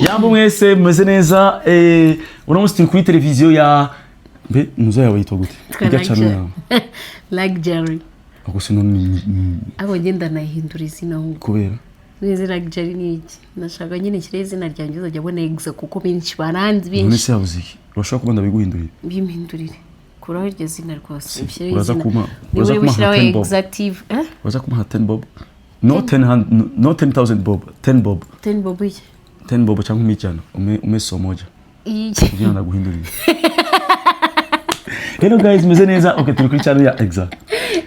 Yambo mwese mumeze neza uno munsi turi kuri televiziyo ya mbe muzo yawe yitwa gute igacano yawe like Jerry ako sinoni abo ngenda nahindura izina ho kubera izina like Jerry ni iki nashaka nyine kire izina ryanjye uzajya bona exa kuko benshi baranzi benshi none se yabuziki urashaka kubanda biguhindurira bimpindurire kuraho iryo zina rwose uraza kuma exactive uraza kuma 10 bob no 10,000 bob 10 bob 10 bob iki 10 bob cyangwa umijana umeso moja kugira ngo guhindurire. Hello guys, meze neza. Okay, turi kuri channel ya Exa.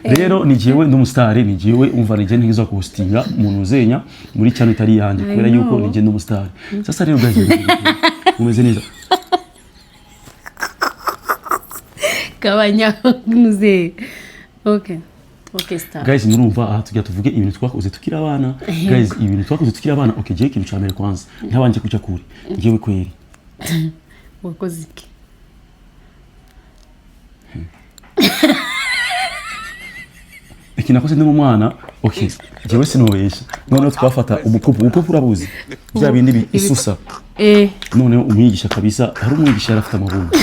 Rero ni jewe ndumustar, ni jewe umva nije ntizo ko hostinga umuntu uzenya muri channel itari yanje kubera yuko nije ndumustar. Sasa rero guys, umeze neza. Kabanya nuze. Okay star. Guys, murumva aha tujya tuvuge ibintu twakoze tukira abana. Guys, ibintu twakoze tukira abana. Okay, je ikintu cyamere kwanza. Ntabanje kuca kuri. Jewe kweri. Wakoze iki? Nakoze ndi umwana. Okay, jewe sinobesha. None twafata ubupupu urabuzi. Bya bindi isusa. None umwigisha kabisa, hari umwigisha yarafite amabungu.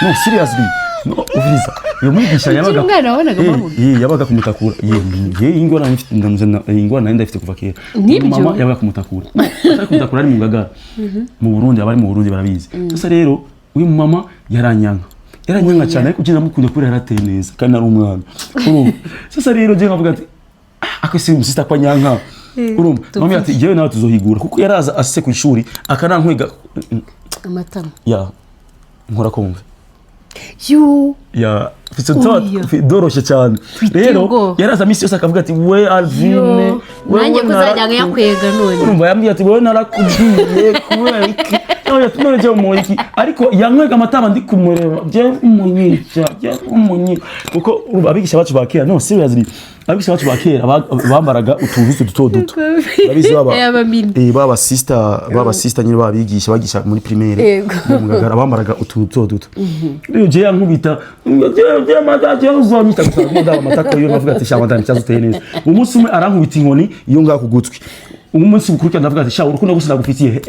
No, seriously. No, uviza. Yo mwigisha yabaga. Yabaga kumutakura. Ingona nifite ndamuzana ingona nenda ifite kuva kera. Mama yabaga kumutakura. Kumutakura ari mu Ngagara. Mu Burundi abari mu Burundi barabizi. Sasa rero uyu mama yaranyanga cyane ariko ugenda mukunda kuri yarateye neza kandi ari umwana. Sasa rero je nkavuga ati akose umusista kwa nyanka. Urumva mama ati jewe nawe tuzohigura kuko yaraza asise ku ishuri akanankwega amatama. Ya nkora kumve. Ya fitse doroshe cyane. Rero yaraza misi yose akavuga ati we Alvine nanjye kuzajya yakwega none. Urumva yambwiye ati we narakubwiye kubera iki yatumere je umuriki ariko yankwega amatama ndi kumureba je umunyica kuko abigisha bacu bakera no seriously abigisha bacu bakera bambaraga utuvuzo duto babizi baba sister nyine babigisha bagisha muri primaire mu Ngagara bambaraga utuvuzo duto. Rero je yankubita je madaje uzonyita gusanga amatako yo navuga ati shamadani cyazuteye neza. Umunsi umwe arankubita inkoni iyo ngaka kugutwi. Umunsi bukurikira ndavuga ati shawo urukundo gusa nagufitiye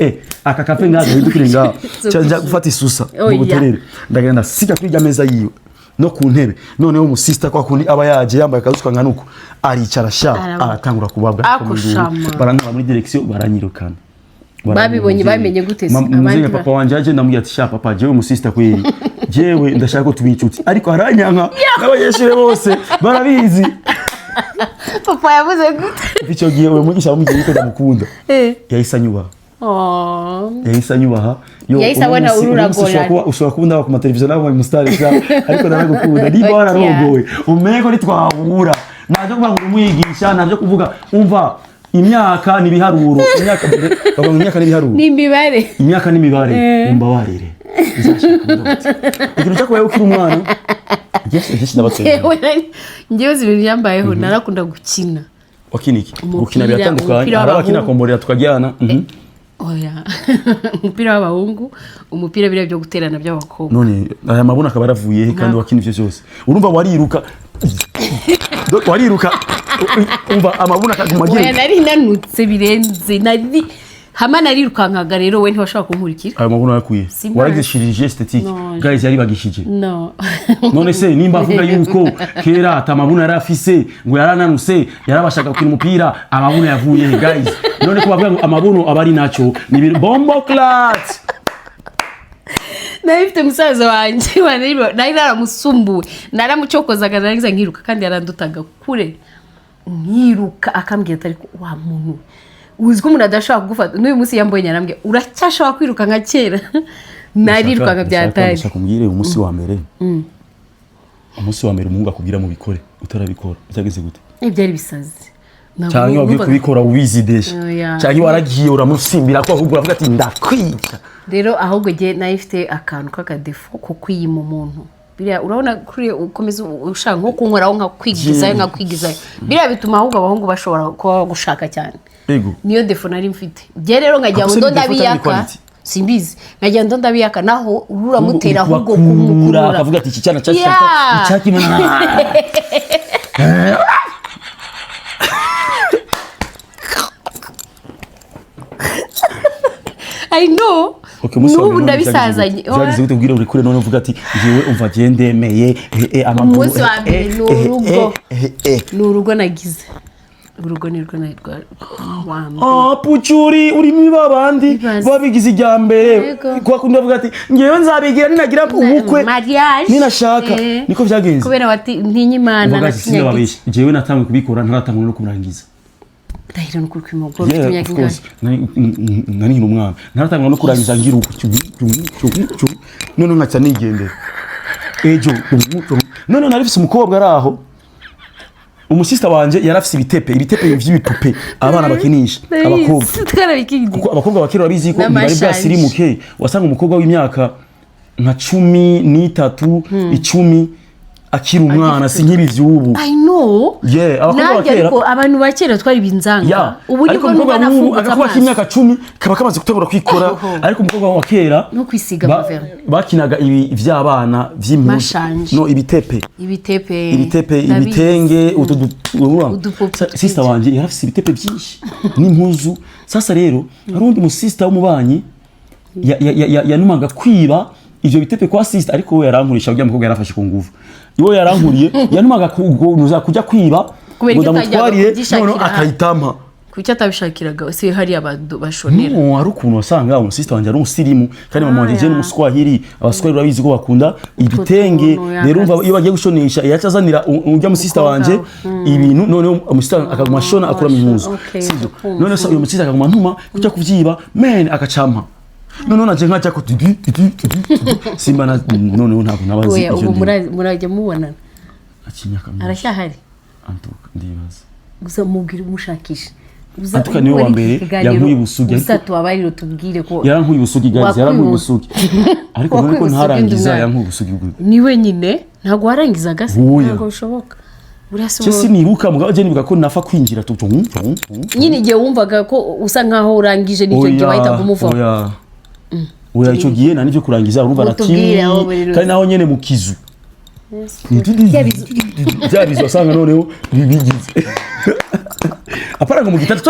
aka kafe ngaje hindukire ngaho cyanja gufata isusa mu buterere ndagenda sika kuri ya meza yiwe no ku ntebe noneho mu sister kwa kundi aba yaje yambaye akazuka nkanuko aricara sha aratangura kubabwa barantwara muri direction baranyirukana. Babibonye bamenye gute abandi papa wanje aje ndamubwira ati sha papa jewe mu sister kweri jewe ndashaka ko tubicuti ariko haranyanka n'abanyeshure bose barabizi. Papa yavuze gute? Icyo gihe we mugisha bamugiye ko ndamukunda. Yahise anyubaha. Yahise anyubaha. Yahise abona ururagora. Ushobora kubunda ku mateleviziyo nabo mu mustari ariko naragukunda. Niba wararogowe umeko nitwahura. Naje kuvuga ngo umwigisha naje kuvuga umva imyaka nibiharuro imyaka nibiharuro. Nimibare. Imyaka nimibare umbabarire. Ikintu cyakoye ukiri umwana. Yes, ndabatse. Ngiye uzi ibintu yambayeho narakunda gukina. Wakiniki? Gukina biratandukanye. Abakina komborera tukajyana. Oya. Umupira w'abahungu, umupira bire byo guterana by'abakobwa. None aya mabona akaba yaravuye he kandi wakina ivyo byose. Urumva wariruka. Umva amabona akagumagira. Oya nari nanutse birenze nari hama narirukankaga rero we ntibashaka kunkurikira. Ayo mabona yakuye. Waragishirije esthétique. Guys yari bagishije. No. None se nimba avuga yuko kera atamabuna yarafise ngo yarananuse yarabashaka gukina umupira amabuna yavuye guys. None ko bavuga ngo amabuno abari naco ni bombo class. Nayifite musaza wanje nari naramusumbuwe naramucokozaga nariza nkiruka kandi yarandutaga kure nkiruka akambwira ariko wa muntu uziko umuntu adashaka kugufata n'uyu munsi yamboye nyarambye uracyashaka kwiruka nka kera narirukaga byatari ndashaka kumbwire umunsi wa mbere umunsi wa mbere umuhungu akubwira mu bikore utarabikora cyageze gute byari bisaze cyangwa wagiye kubikora ubizidesha cyangwa waragiye uramusimbira ko ahubwo avuga ati ndakwica. Rero ahubwo je nayifite akantu k'akadefo ko kwiyima umuntu biriya urabona kuri ukomeza ushaka nko kunkoraho nka kwigizayo biriya bituma ahubwo abahungu bashobora kuba gushaka cyane. Niyo defo nari mfite je rero nkajya ngo ndabiyaka simbizi nkajya ndabiyaka naho ururamutera ahubwo kumukura akavuga ati iki cyana icyakimana. I know n'ubu ndabisazanye byageze gute kubwira uri kure none uvuga ati ngiwe umva gendemeye amaguru umunsi wa mbere n'urugo nagize urugo nirwo narwa pucuri uri mu babandi babigize ijyambere kwa kundi bavuga ati ngiye nzabigira ninagira ubukwe ninashaka niko byagenze kubera bati ntinyimana natinyagiye jewe natangiye kubikora ntaratangwa no kurangiza ndahira no kwimogora imyaka ingana nari umwana ntaratangwa no kurangiza ngira uko none nkaca nigendera ejo none narifise umukobwa araho umusista wanje yarafise ibitepe by'ibipupe abana bakinisha abakobwa kuko abakobwa bakera babizi ko bari bwasirimuke wasanga umukobwa w'imyaka nka 13 10 akiri umwana si nkibi vyubu I know abakobwa bakera abantu bakera twari binzanga ubu niko n'ubana agakora k'imyaka 10 kaba kamaze gutegura kwikora ariko umukobwa wa kera no kwisiga mavera bakinaga ibi vy'abana vy'impuzu no ibitenge sister wanje yarafise ibitepe byinshi n'impuzu sasa rero harundi umusista w'umubanyi yanumaga kwiba ivyo bitepe kwa sister ariko we yarankurisha ujya mukobwa yarafashe ku nguvu iwo yarankuriye yanumaga kuza kujya kwiba ngo ndamutwariye none akayitama kuki atabishakiraga se hari abantu bashonera ari ukuntu wasanga umusista wanje ari umusirimu kandi mama wanje je n'umuswahili abaswahili babizi ko bakunda ibitenge rero umva iyo bagiye gushonesha yacazanira ujya musista wanje ibintu none umusista akaguma shona akura impuzu none se uyu musista akaguma ntuma kujya kuvyiba akacampa none naje nkaca ko simba none ntabwo nabazi ibyo murajya mubonana akinyaka aracyahari antuka ndibaza gusa mubwire umushakisha antuka niwe wa mbere yankuye ubusugi usatu abariro tubwire ko yarankuye ubusugi gazi yarankuye ubusugi ariko none ko ntarangiza yankuye ubusugi ni wenyine ntago warangizaga se ntago bishoboka Chesi nibuka mugabo je nibuka ko nafa kwinjira tu nyine igihe wumvaga ko usa nkaho urangije n'icyo gihe bahita kumuva oya icyo gihe nani cyo kurangiza urumva nati kandi naho nyene mu kizu byabizo asanga noneho bibigize apara ngo mu gitatu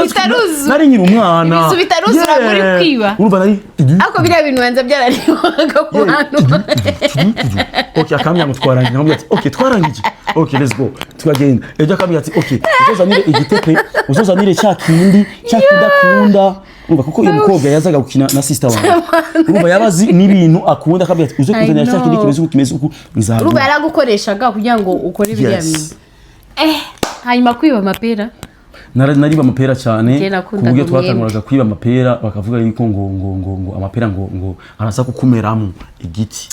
nari nyiri umwana bizu bitaruzura muri kwiba urumva nari ako biriya bintu banza byarariwaga ku bantu okay akamya mutwarangira nkamwe ati okay twarangije okay let's go twagenda ejo akamya ati okay uzozanire igitepe uzozanire cya kindi kunda urumva kuko uyu mukobwa yazaga gukina na sister wanjye urumva yabazi n'ibintu akunda akabya ati uze kuzanira cya kindi kimeze uko nzaha urumva yaragukoreshaga kugira ngo ukore biriya bintu hanyuma kwiba amapera nariba amapera cyane kuburyo twatanguraga kwiba amapera bakavuga yuko ngo amapera ngo arasa kukumeramo igiti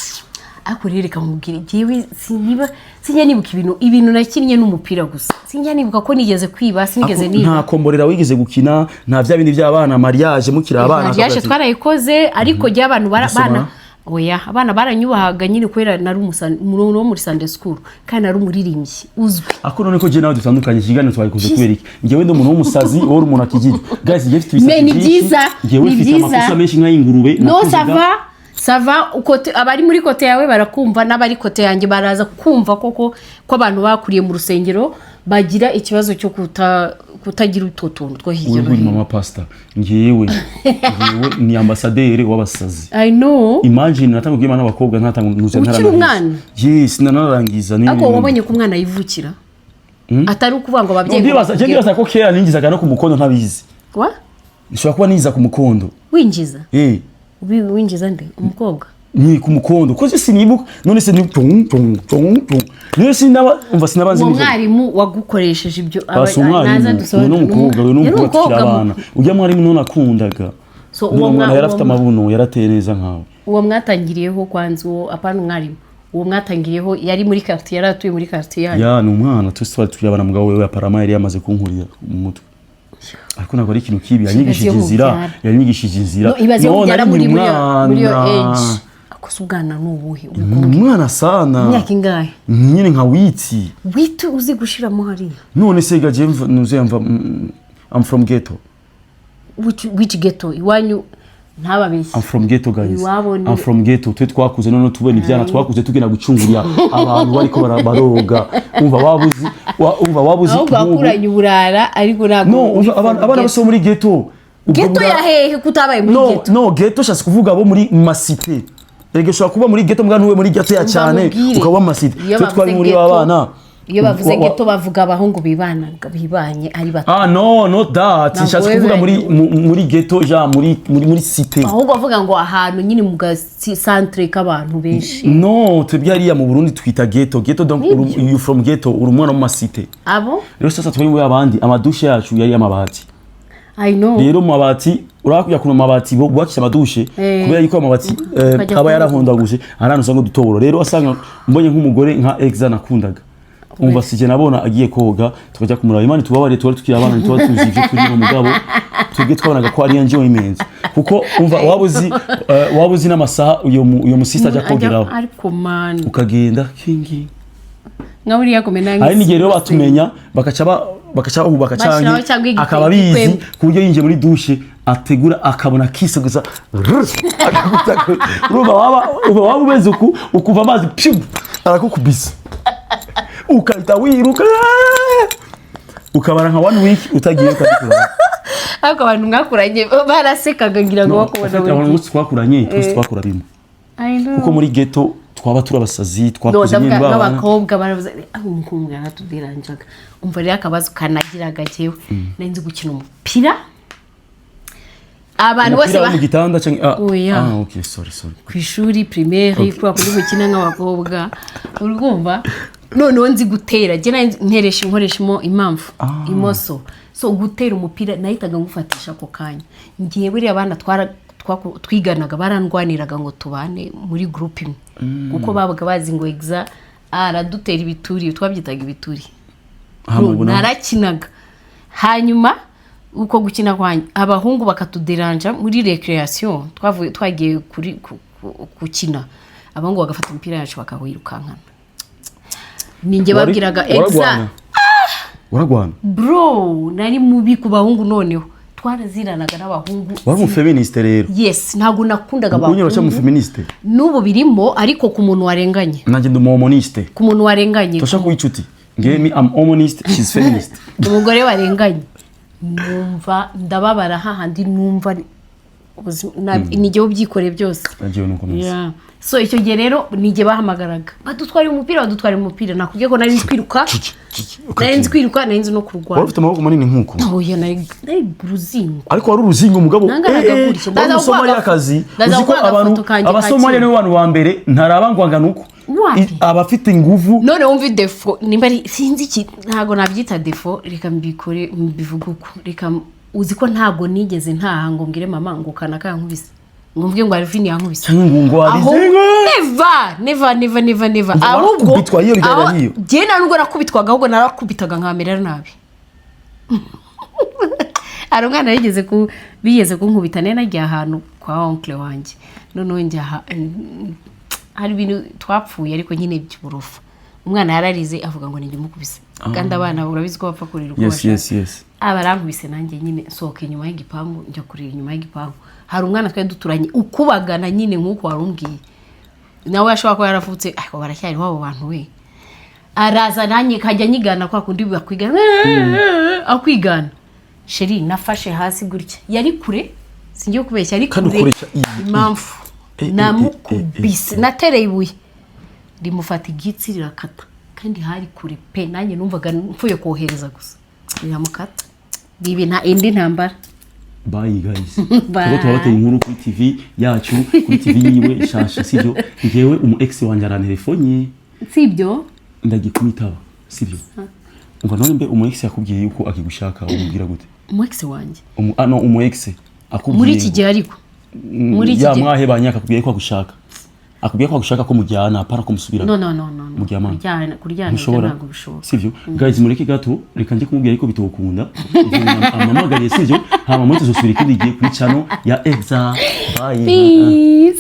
ako rero kamubwira jewe sinjya nibuka ibintu nakinnye n'umupira gusa sinjya nibuka ko nigeze kwiba sinigeze niba nta komborera wigeze gukina nta bya bindi by'abana mariage mukira abana mariage twarayikoze ariko jya abantu barabana oya abana baranyubahaga nyine kwera nari umurongo wo muri Sunday school kandi nari umuririmbyi uzwi ako none ko je nawe dutandukanye kigane twayikoze kuberiki ngewe ndo umuntu w'umusazi wowe umuntu akigiri guys ngiye mfite ibisabye ni byiza ngewe mfite amakosa menshi nk'ayingurube no sava ukote abari muri kote yawe barakumva n'abari kote yanjye baraza kumva koko ko abantu bakuriye mu rusengero bagira ikibazo cyo kutagira utotuntu two hirya no hino mama pastor ngiyewe ni ambassadeur w'abasazi I know imagine natanga kwimana abakobwa ntatanga nuze ntarangiza yes nanarangiza ni ako wabonye ko umwana yivukira atari ukuvuga ngo ababyeyi ndibaza ko kera ningizaga no ku mukondo ntabizi wa nshobora kuba niza ku mukondo winjiza winjiza nde umukobwa ni ku mukondo ko se sinibuka none se ni none sinaba umva sinabanze ni umwarimu wagukoresheje ibyo naza dusobanura n'umukobwa we n'umukobwa abana ujya mwarimu none akundaga so uwo mwana yarafite amabuno yarateye neza nkawe uwo mwatangiriyeho kwanza uwo apana umwarimu uwo mwatangiriyeho yari muri quartier yaratuye muri quartier ya ni umwana twari tuyabana mugabo wewe aparama yari yamaze kunkurira umutwe ariko nako ari ikintu kibi yanyigishije inzira none muri yo age akoze ubwana n'ubuhe umwana sana imyaka ingahe nyine nka witi uzi gushiramo hariya none se gaje nuzemva I'm from ghetto which ghetto iwanyu ntababeshye I'm from ghetto guys I'm from ghetto twe twakuze none tubona ivyana twakuze tugenda gucungurira abantu bariko baroga umva wabuzi ahubwo akuranye uburara ariko ntabwo no abana bose muri ghetto Ghetto ya hehe kutabaye muri ghetto? No, ghetto shasi kuvuga abo muri masite. Erege shobora kuba muri ghetto mbwa ntuwe muri ghetto ya cyane ukaba masite. Cyo twari muri abana. Iyo bavuze ghetto bavuga abahungu bibanye ari bato. No that. Shasi kuvuga muri ghetto ja muri cité. Ahubwo bavuga ngo ahantu nyine mu centre k'abantu benshi. No, twebwe hariya mu Burundi twita ghetto. Ghetto donc you from ghetto uri umwana mu masite. Abo? Rero sasa twari muri abandi amadushe yacu yari amabati. I know. Rero mu mabati urakujya kuno mabati bo gwakisha amadushe kubera yuko amabati aba yarahondaguje arano usanga dutoboro. Rero asanga mbonye nk'umugore nka exa nakundaga. Umva sije nabona agiye koga tukajya kumuraba Imana tubabare twari tukiri abana tuba tuzi ivyo turi mu mugabo twebwe twabonaga ko ari enjoyment kuko umva wabuzi n'amasaha uyo musista ajya kogeraho ariko man ukagenda kingi ngaburi yakomena ari nigere rero batumenya bakaca canke akaba bizi kuburyo yinje muri douche ategura akabona kise gusa waba ubeze ukuva amazi arakukubisa ukahita wiruka ukabara nka 1 week utagiye ukabikora ariko abantu mwakuranye barasekaga ngira ngo bakubona wewe abantu twakuranye twese twakura bimwe kuko muri ghetto twaba turabasazi twakoze nyine baba n'abakobwa baravuze umukobwa yaratudiranjaga umva rero akabazo kanagiraga jewe nenzi gukina umupira abantu bose mu gitanda cyangwa okay sorry kwishuri primaire kwa kuri gukina nk'abakobwa urumva none nzi gutera je nkoreshimo impamvu imoso so gutera umupira nahitaga ngufatisha ko kanya ngiye buri abana twiganaga barandwaniraga ngo tubane muri groupe imwe kuko babaga bazi ngo exa aradutera ibituri twabyitaga ibituri narakinaga hanyuma uko gukina kwanye abahungu bakatuderanja muri recreation twagiye kuri gukina abangu bagafata umupira yacu bakawirukankana ninge babwiraga exa uragwana bro nari mubi ku bahungu noneho twaraziranaga n'abahungu wari mu feministe rero yes ntago nakundaga abahungu unyura mu feministe nubo birimo ariko ku muntu warenganye nanjye ndi homoniste ku muntu warenganye tosha kuyicuti ngemi am homoniste she's feminist umugore warenganye numva ndababara hahandi numva nige ubyikoreye byose nagiye nuko neza so icyo gihe rero nige bahamagaraga badutwara umupira nakubwiye ko nari nzi kwiruka nari nzi no kurwana wari ufite amaboko manini nkuko oya nari uruzingo ariko wari uruzingo umugabo Somalia y'akazi uziko abasomali nibo bantu ba mbere ntarabangwanga nuko abafite inguvu none wumva defo nimba sinzi iki ntago nabyita defo reka mbikore mbivuga uko reka uziko ntago nigeze ntaha ngo mbwire mama ngo kanaka yankubise ngo mvuge ngo Alvin yankubise ngo wabize never ahubwo kubitwa iyo bigaragiye je nubwo nakubitwaga ahubwo narakubitaga nkamera nabi ari umwana bigeze kunkubita nene ajya ahantu kwa oncle wanjye none njya hari ibintu twapfuye ariko nyine by'uburofa umwana yararize avuga ngo ninjye mukubise kandi abana urabizi ko bapfa kurira uko yes abarankubise nanjye nyine sohoka inyuma y'igipangu njya kurira inyuma y'igipangu hari umwana twari duturanye ukubagana nyine nk'uko warumbwiye nawe yashobora kuba yaravutse ariko baracyari wabo bantu we araza nanjye kajya nyigana kwa kundi bakwigana akwigana sheri nafashe hasi gutya yari kure singiye kubeshya ari kure impamvu namukubise natereye ibuye rimufata igitsi rirakata kandi hari kure pe nanjye numvaga mfuye kohereza gusa riramukata bibi nta indi ntambara bye guys tuba tubateye inkuru kuri TV yacu kuri TV yiwe shasha sibyo ngewe umu ex wanje arantelefone sibyo ndagikumutaba sibyo umva none mbe umu ex yakubwiye yuko akigushaka umubwira gute umu ex wanje umu ex akubwiye muri iki gihe ariko muri iki gihe mwahe banyaka akubwiye ko agushaka akubwiye ko agushaka ko mujyana para ko musubira no kuryana ntabwo bishoboka sivyo guys mureke gato reka nje kumubwira ariko bitokunda amamagariye sivyo hama muri tuzosubira ikindi gihe kuri channel ya Exa bye.